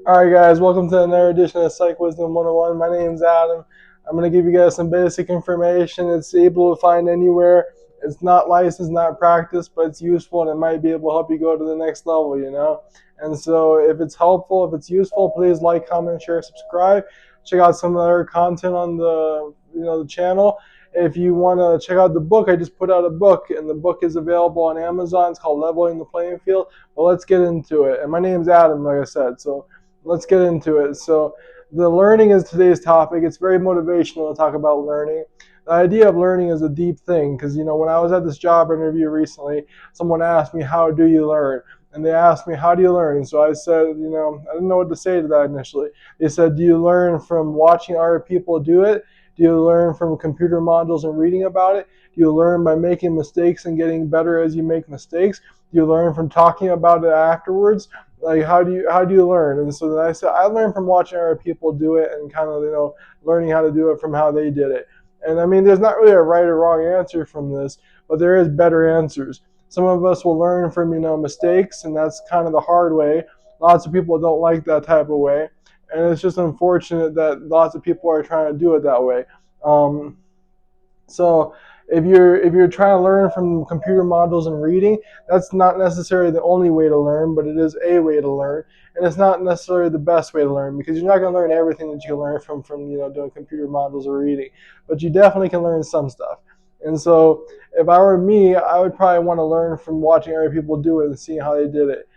Alright guys, welcome to another edition of Psych Wisdom 101. My name's Adam. I'm going to give you guys some basic information. It's able to find anywhere. It's not licensed, not practiced, but it's useful and it might be able to help you go to the next level. And so if it's helpful, if it's useful, please like, comment, share, subscribe. Check out some other content on the channel. If you want to check out the book, I just put out a book, and the book is available on Amazon. It's called Leveling the Playing Field. But let's get into it. And my name's Adam, like I said. So let's get into it. So the learning is today's topic. It's very motivational to talk about learning. The idea of learning is a deep thing because, when I was at this job interview recently, someone asked me, how do you learn? And they asked me, how do you learn? And so I said, I didn't know what to say to that initially. They said, do you learn from watching other people do it? Do you learn from computer modules and reading about it? Do you learn by making mistakes and getting better as you make mistakes? Do you learn from talking about it afterwards? Like, how do you learn? And so then I said, I learned from watching other people do it and kind of learning how to do it from how they did it. And I mean, there's not really a right or wrong answer from this, but there is better answers. Some of us will learn from mistakes, and that's kind of the hard way. Lots of people don't like that type of way, and it's just unfortunate that lots of people are trying to do it that way. Um, so if you're trying to learn from computer modules and reading, that's not necessarily the only way to learn, but it is a way to learn, and it's not necessarily the best way to learn because you're not going to learn everything that you can learn from doing computer modules or reading, but you definitely can learn some stuff. And so if I were me, I would probably want to learn from watching other people do it and seeing how they did it.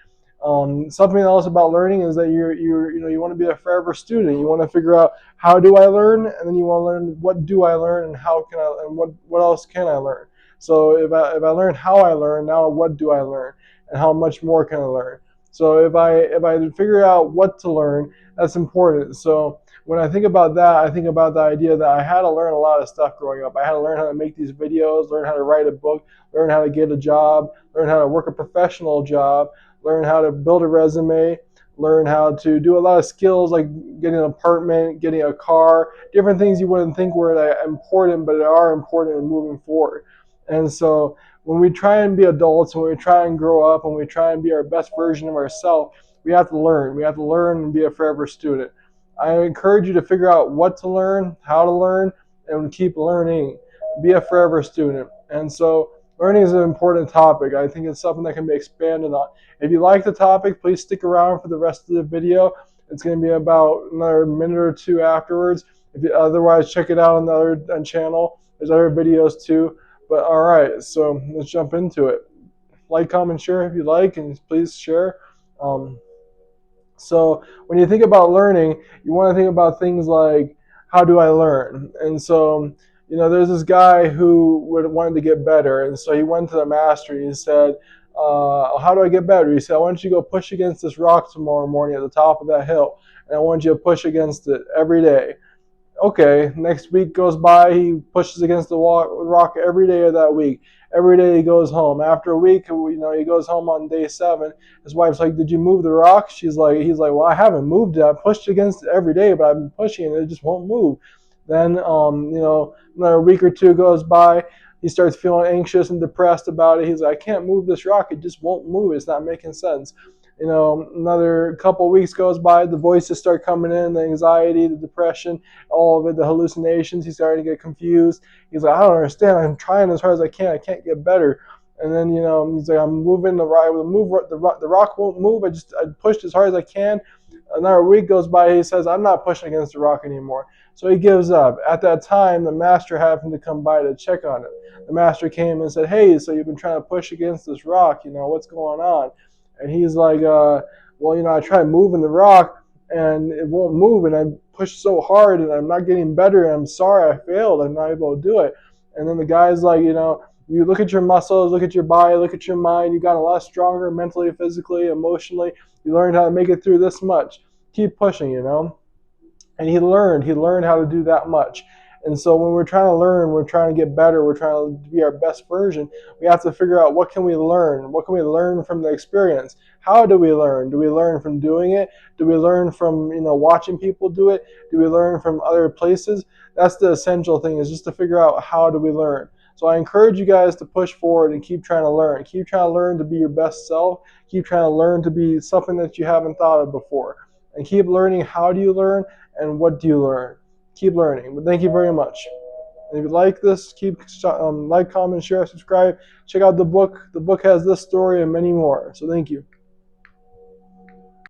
Something else about learning is that you want to be a forever student. You want to figure out how do I learn, and then you want to learn what do I learn and how can I and what else can I learn. So if I learn how I learn, now what do I learn and how much more can I learn? So if I figure out what to learn, that's important. So when I think about that, I think about the idea that I had to learn a lot of stuff growing up. I had to learn how to make these videos, learn how to write a book, learn how to get a job, learn how to work a professional job, learn how to build a resume, learn how to do a lot of skills like getting an apartment, getting a car, different things you wouldn't think were important, but are important in moving forward. And so when we try and be adults, when we try and grow up, when we try and be our best version of ourselves, we have to learn. We have to learn and be a forever student. I encourage you to figure out what to learn, how to learn, and keep learning. Be a forever student. And so learning is an important topic. I think it's something that can be expanded on. If you like the topic, please stick around for the rest of the video. It's going to be about another minute or two afterwards. Otherwise, check it out on the other channel. There's other videos too. But all right, so let's jump into it. Like, comment, share if you like, and please share. Um, so when you think about learning, you want to think about things like, how do I learn? And so, there's this guy who wanted to get better, and so he went to the master and he said, how do I get better? He said, I want you to go push against this rock tomorrow morning at the top of that hill, and I want you to push against it every day. Okay, next week goes by, he pushes against the rock every day of that week. Every day he goes home. After a week, he goes home on day 7. His wife's like, did you move the rock? He's like, well, I haven't moved it. I pushed against it every day, but I've been pushing it. It just won't move. Then, another week or two goes by. He starts feeling anxious and depressed about it. He's like, I can't move this rock. It just won't move. It's not making sense. Another couple of weeks goes by, the voices start coming in, the anxiety, the depression, all of it, the hallucinations. He's starting to get confused. He's like, I don't understand. I'm trying as hard as I can. I can't get better. And then, he's like, I'm moving the rock. The rock won't move. I pushed as hard as I can. Another week goes by. He says, I'm not pushing against the rock anymore. So he gives up. At that time, the master happened to come by to check on him. The master came and said, hey, so you've been trying to push against this rock. What's going on? And he's like, well, I tried moving the rock and it won't move. And I pushed so hard and I'm not getting better. And I'm sorry I failed. I'm not able to do it. And then the guy's like, you look at your muscles, look at your body, look at your mind. You got a lot stronger mentally, physically, emotionally. You learned how to make it through this much. Keep pushing, And he learned how to do that much. And so when we're trying to learn, we're trying to get better, we're trying to be our best version, we have to figure out what can we learn? What can we learn from the experience? How do we learn? Do we learn from doing it? Do we learn from watching people do it? Do we learn from other places? That's the essential thing, is just to figure out how do we learn. So I encourage you guys to push forward and keep trying to learn. Keep trying to learn to be your best self. Keep trying to learn to be something that you haven't thought of before. and keep learning. How do you learn and what do you learn? Keep learning. But thank you very much. And if you like this, keep like, comment, share, subscribe. Check out the book. The book has this story and many more. So thank you.